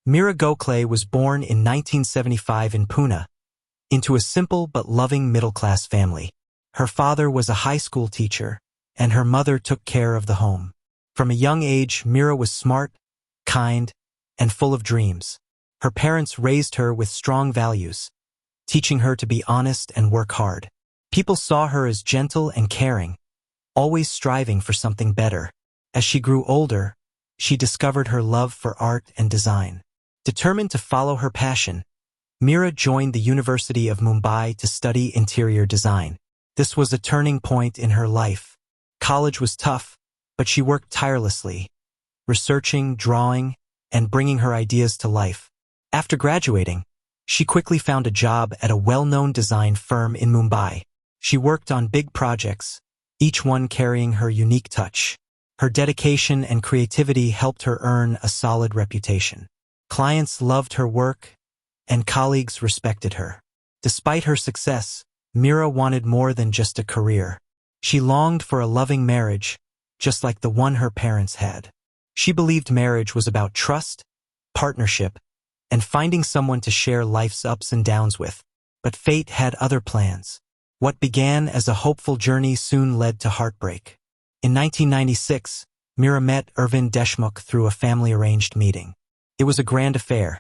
Mira Gokhale was born in 1975 in Pune, into a simple but loving middle-class family. Her father was a high school teacher, and her mother took care of the home. From a young age, Mira was smart, kind, and full of dreams. Her parents raised her with strong values, teaching her to be honest and work hard. People saw her as gentle and caring, always striving for something better. As she grew older, she discovered her love for art and design. Determined to follow her passion, Mira joined the University of Mumbai to study interior design. This was a turning point in her life. College was tough, but she worked tirelessly, researching, drawing, and bringing her ideas to life. After graduating, she quickly found a job at a well-known design firm in Mumbai. She worked on big projects, each one carrying her unique touch. Her dedication and creativity helped her earn a solid reputation. Clients loved her work, and colleagues respected her. Despite her success, Mira wanted more than just a career. She longed for a loving marriage, just like the one her parents had. She believed marriage was about trust, partnership, and finding someone to share life's ups and downs with. But fate had other plans. What began as a hopeful journey soon led to heartbreak. In 1996, Mira met Arvind Deshmukh through a family-arranged meeting. It was a grand affair,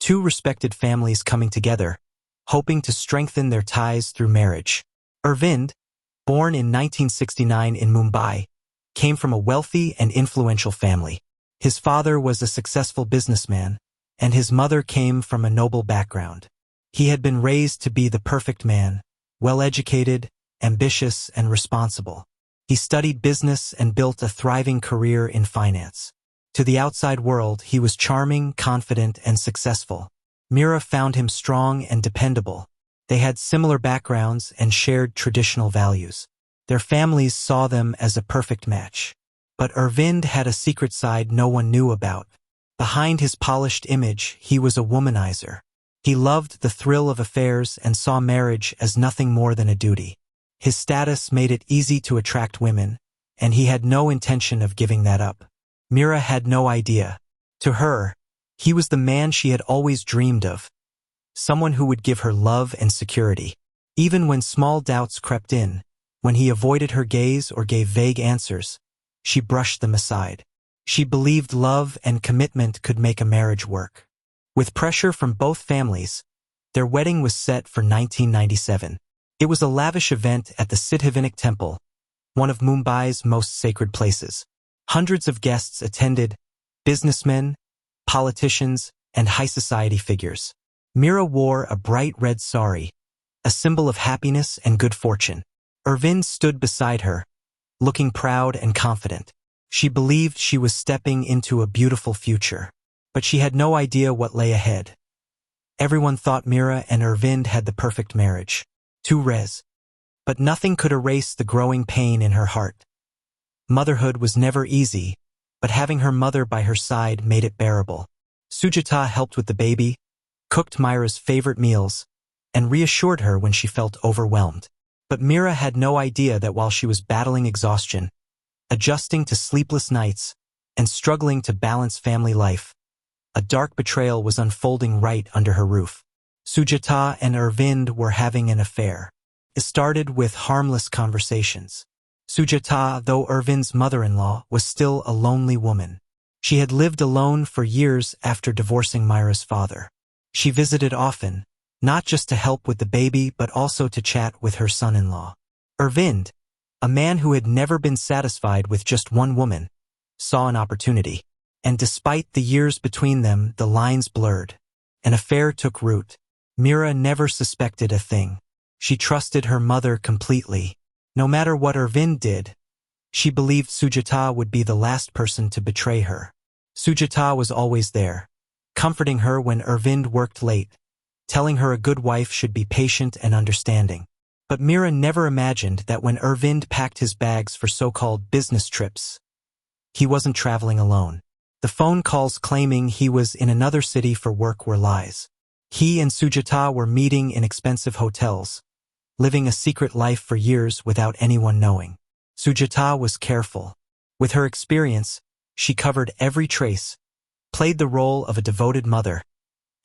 two respected families coming together, hoping to strengthen their ties through marriage. Arvind, born in 1969 in Mumbai, came from a wealthy and influential family. His father was a successful businessman, and his mother came from a noble background. He had been raised to be the perfect man, well-educated, ambitious, and responsible. He studied business and built a thriving career in finance. To the outside world, he was charming, confident, and successful. Mira found him strong and dependable. They had similar backgrounds and shared traditional values. Their families saw them as a perfect match. But Arvind had a secret side no one knew about. Behind his polished image, he was a womanizer. He loved the thrill of affairs and saw marriage as nothing more than a duty. His status made it easy to attract women, and he had no intention of giving that up. Mira had no idea. To her, he was the man she had always dreamed of, someone who would give her love and security. Even when small doubts crept in, when he avoided her gaze or gave vague answers, she brushed them aside. She believed love and commitment could make a marriage work. With pressure from both families, their wedding was set for 1997. It was a lavish event at the Siddhivinayak Temple, one of Mumbai's most sacred places. Hundreds of guests attended, businessmen, politicians, and high society figures. Mira wore a bright red sari, a symbol of happiness and good fortune. Arvind stood beside her, looking proud and confident. She believed she was stepping into a beautiful future, but she had no idea what lay ahead. Everyone thought Mira and Arvind had the perfect marriage. But nothing could erase the growing pain in her heart. Motherhood was never easy, but having her mother by her side made it bearable. Sujata helped with the baby, cooked Mira's favorite meals, and reassured her when she felt overwhelmed. But Mira had no idea that while she was battling exhaustion, adjusting to sleepless nights, and struggling to balance family life, a dark betrayal was unfolding right under her roof. Sujata and Arvind were having an affair. It started with harmless conversations. Sujata, though Arvind's mother-in-law, was still a lonely woman. She had lived alone for years after divorcing Mira's father. She visited often, not just to help with the baby but also to chat with her son-in-law. Arvind, a man who had never been satisfied with just one woman, saw an opportunity. And despite the years between them, the lines blurred. An affair took root. Mira never suspected a thing. She trusted her mother completely. No matter what Arvind did, she believed Sujata would be the last person to betray her. Sujata was always there, comforting her when Arvind worked late, telling her a good wife should be patient and understanding. But Mira never imagined that when Arvind packed his bags for so-called business trips, he wasn't traveling alone. The phone calls claiming he was in another city for work were lies. He and Sujata were meeting in expensive hotels, living a secret life for years without anyone knowing. Sujata was careful. With her experience, she covered every trace, played the role of a devoted mother,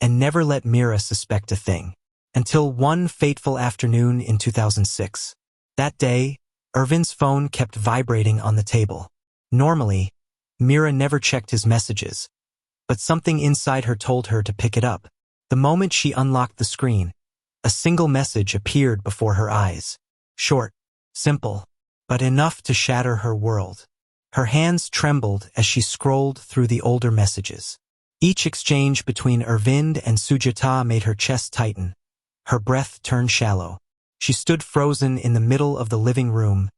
and never let Mira suspect a thing. Until one fateful afternoon in 2006. That day, Ervin's phone kept vibrating on the table. Normally, Mira never checked his messages, but something inside her told her to pick it up. The moment she unlocked the screen, a single message appeared before her eyes. Short, simple, but enough to shatter her world. Her hands trembled as she scrolled through the older messages. Each exchange between Ervind and Sujata made her chest tighten. Her breath turned shallow. She stood frozen in the middle of the living room,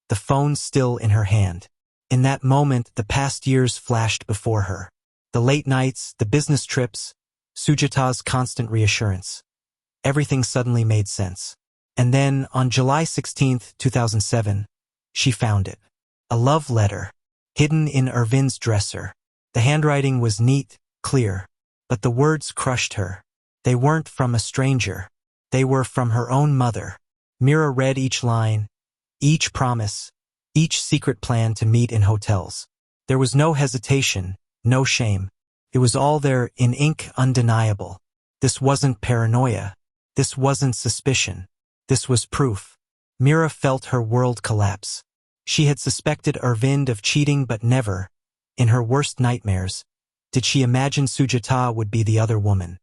the phone still in her hand. In that moment, the past years flashed before her. The late nights, the business trips, Sujata's constant reassurance. Everything suddenly made sense. And then, on July 16, 2007, she found it. A love letter, hidden in Ervin's dresser. The handwriting was neat, clear, but the words crushed her. They weren't from a stranger. They were from her own mother. Mira read each line, each promise, each secret plan to meet in hotels. There was no hesitation, no shame. It was all there in ink, undeniable. This wasn't paranoia. This wasn't suspicion. This was proof. Mira felt her world collapse. She had suspected Ervind of cheating, but never, in her worst nightmares, did she imagine Sujata would be the other woman.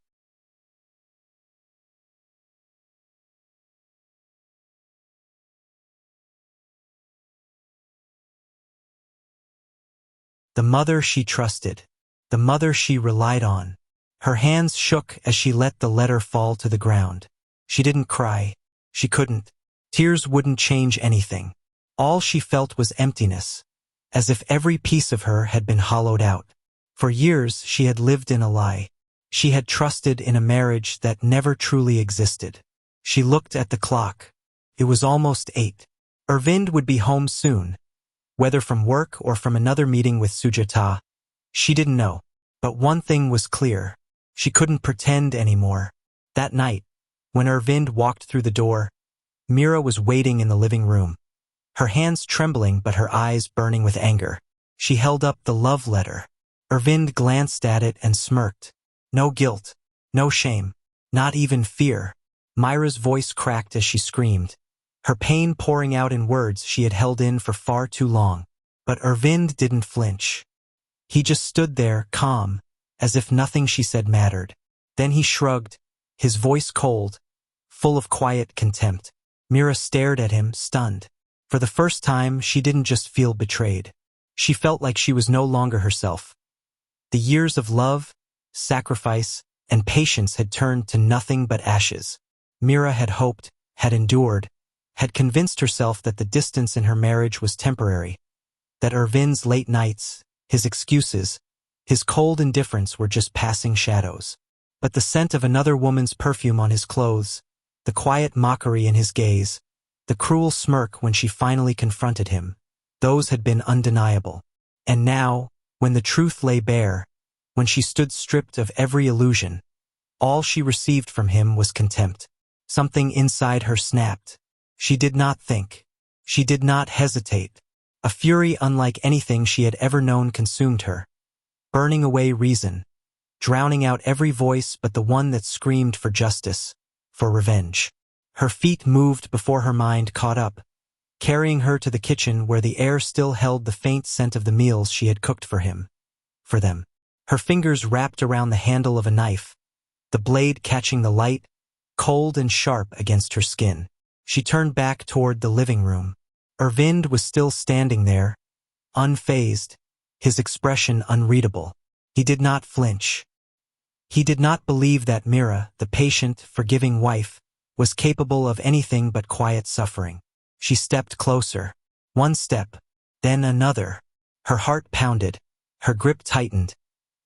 The mother she trusted. The mother she relied on. Her hands shook as she let the letter fall to the ground. She didn't cry. She couldn't. Tears wouldn't change anything. All she felt was emptiness, as if every piece of her had been hollowed out. For years she had lived in a lie. She had trusted in a marriage that never truly existed. She looked at the clock. It was almost 8. Ervind would be home soon. Whether from work or from another meeting with Sujata, she didn't know. But one thing was clear. She couldn't pretend anymore. That night, when Ervind walked through the door, Mira was waiting in the living room. Her hands trembling but her eyes burning with anger. She held up the love letter. Ervind glanced at it and smirked. No guilt, no shame, not even fear. Myra's voice cracked as she screamed, her pain pouring out in words she had held in for far too long. But Ervind didn't flinch. He just stood there, calm, as if nothing she said mattered. Then he shrugged, his voice cold, full of quiet contempt. Mira stared at him, stunned. For the first time, she didn't just feel betrayed. She felt like she was no longer herself. The years of love, sacrifice, and patience had turned to nothing but ashes. Mira had hoped, had endured, had convinced herself that the distance in her marriage was temporary, that Ervind's late nights, his excuses, his cold indifference were just passing shadows. But the scent of another woman's perfume on his clothes, the quiet mockery in his gaze, the cruel smirk when she finally confronted him, those had been undeniable. And now, when the truth lay bare, when she stood stripped of every illusion, all she received from him was contempt. Something inside her snapped. She did not think. She did not hesitate. A fury unlike anything she had ever known consumed her, burning away reason, drowning out every voice but the one that screamed for justice, for revenge. Her feet moved before her mind caught up, carrying her to the kitchen where the air still held the faint scent of the meals she had cooked for him, for them. Her fingers wrapped around the handle of a knife, the blade catching the light, cold and sharp against her skin. She turned back toward the living room. Ervind was still standing there, unfazed, his expression unreadable. He did not flinch. He did not believe that Mira, the patient, forgiving wife, was capable of anything but quiet suffering. She stepped closer. One step, then another. Her heart pounded, her grip tightened,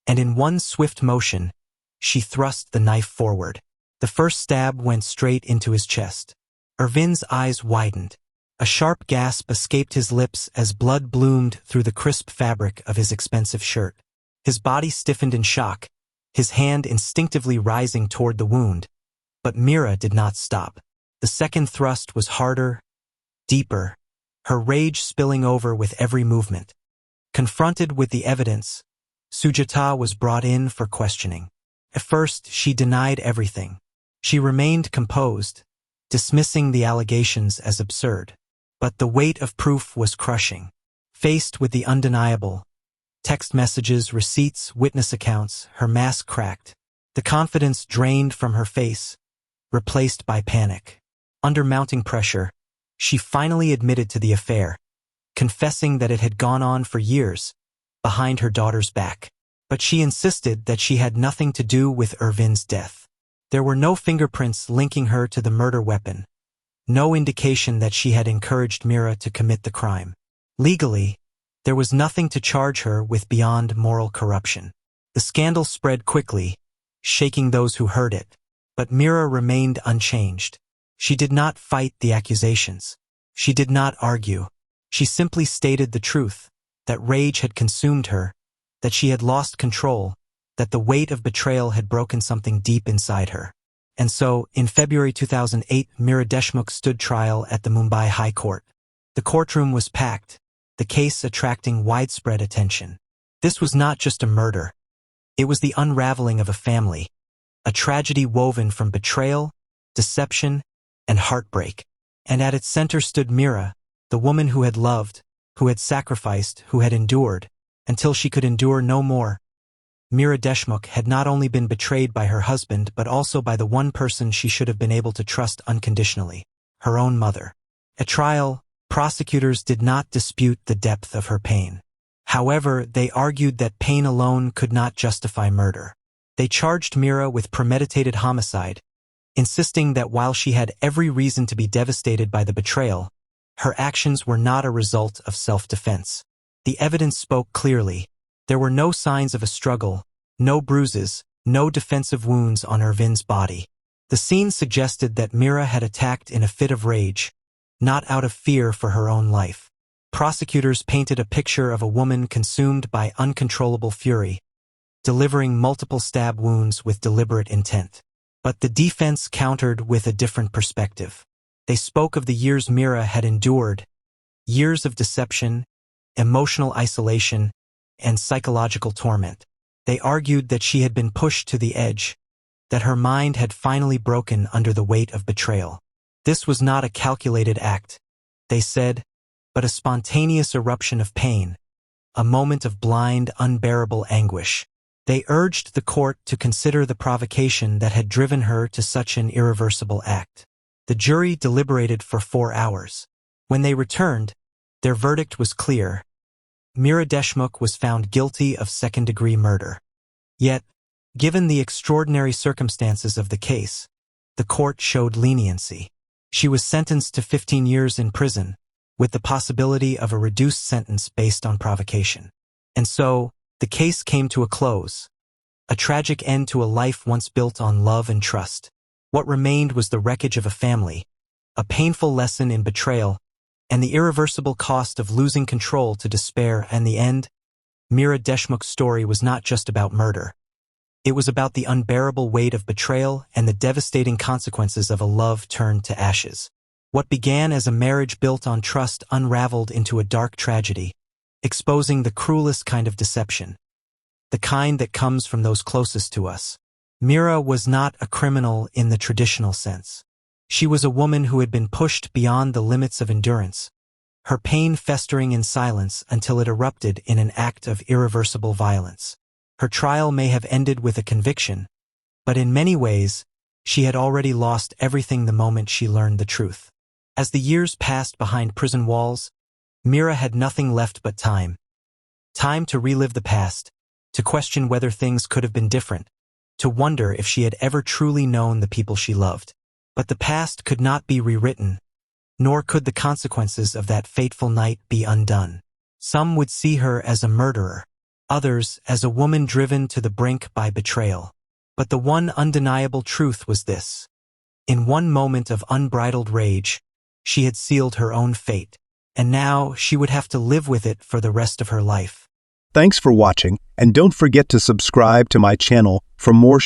and in one swift motion, she thrust the knife forward. The first stab went straight into his chest. Ervind's eyes widened. A sharp gasp escaped his lips as blood bloomed through the crisp fabric of his expensive shirt. His body stiffened in shock, his hand instinctively rising toward the wound. But Mira did not stop. The second thrust was harder, deeper, her rage spilling over with every movement. Confronted with the evidence, Sujata was brought in for questioning. At first, she denied everything. She remained composed, dismissing the allegations as absurd. But the weight of proof was crushing. Faced with the undeniable, text messages, receipts, witness accounts, her mask cracked. The confidence drained from her face, replaced by panic. Under mounting pressure, she finally admitted to the affair, confessing that it had gone on for years, behind her daughter's back. But she insisted that she had nothing to do with Irvin's death. There were no fingerprints linking her to the murder weapon, no indication that she had encouraged Meera to commit the crime. Legally, there was nothing to charge her with beyond moral corruption. The scandal spread quickly, shaking those who heard it. But Meera remained unchanged. She did not fight the accusations. She did not argue. She simply stated the truth, that rage had consumed her, that she had lost control, that the weight of betrayal had broken something deep inside her. And so, in February 2008, Meera Deshmukh stood trial at the Mumbai High Court. The courtroom was packed, the case attracting widespread attention. This was not just a murder. It was the unraveling of a family, a tragedy woven from betrayal, deception, and heartbreak. And at its center stood Meera, the woman who had loved, who had sacrificed, who had endured, until she could endure no more. Meera Deshmukh had not only been betrayed by her husband but also by the one person she should have been able to trust unconditionally, her own mother. At trial, prosecutors did not dispute the depth of her pain. However, they argued that pain alone could not justify murder. They charged Meera with premeditated homicide, insisting that while she had every reason to be devastated by the betrayal, her actions were not a result of self-defense. The evidence spoke clearly. There were no signs of a struggle, no bruises, no defensive wounds on Irvin's body. The scene suggested that Meera had attacked in a fit of rage, not out of fear for her own life. Prosecutors painted a picture of a woman consumed by uncontrollable fury, delivering multiple stab wounds with deliberate intent. But the defense countered with a different perspective. They spoke of the years Meera had endured, years of deception, emotional isolation, and psychological torment. They argued that she had been pushed to the edge, that her mind had finally broken under the weight of betrayal. This was not a calculated act, they said, but a spontaneous eruption of pain, a moment of blind, unbearable anguish. They urged the court to consider the provocation that had driven her to such an irreversible act. The jury deliberated for 4 hours. When they returned, their verdict was clear. Meera Deshmukh was found guilty of second-degree murder. Yet, given the extraordinary circumstances of the case, the court showed leniency. She was sentenced to 15 years in prison, with the possibility of a reduced sentence based on provocation. And so, the case came to a close, a tragic end to a life once built on love and trust. What remained was the wreckage of a family, a painful lesson in betrayal, and the irreversible cost of losing control to despair. And the end, Meera Deshmukh's story was not just about murder. It was about the unbearable weight of betrayal and the devastating consequences of a love turned to ashes. What began as a marriage built on trust unraveled into a dark tragedy, exposing the cruelest kind of deception, the kind that comes from those closest to us. Meera was not a criminal in the traditional sense. She was a woman who had been pushed beyond the limits of endurance, her pain festering in silence until it erupted in an act of irreversible violence. Her trial may have ended with a conviction, but in many ways, she had already lost everything the moment she learned the truth. As the years passed behind prison walls, Meera had nothing left but time. Time to relive the past, to question whether things could have been different, to wonder if she had ever truly known the people she loved. But the past could not be rewritten, nor could the consequences of that fateful night be undone. Some would see her as a murderer, others as a woman driven to the brink by betrayal. But the one undeniable truth was this. In one moment of unbridled rage, she had sealed her own fate, and now she would have to live with it for the rest of her life. Thanks for watching, and don't forget to subscribe to my channel for more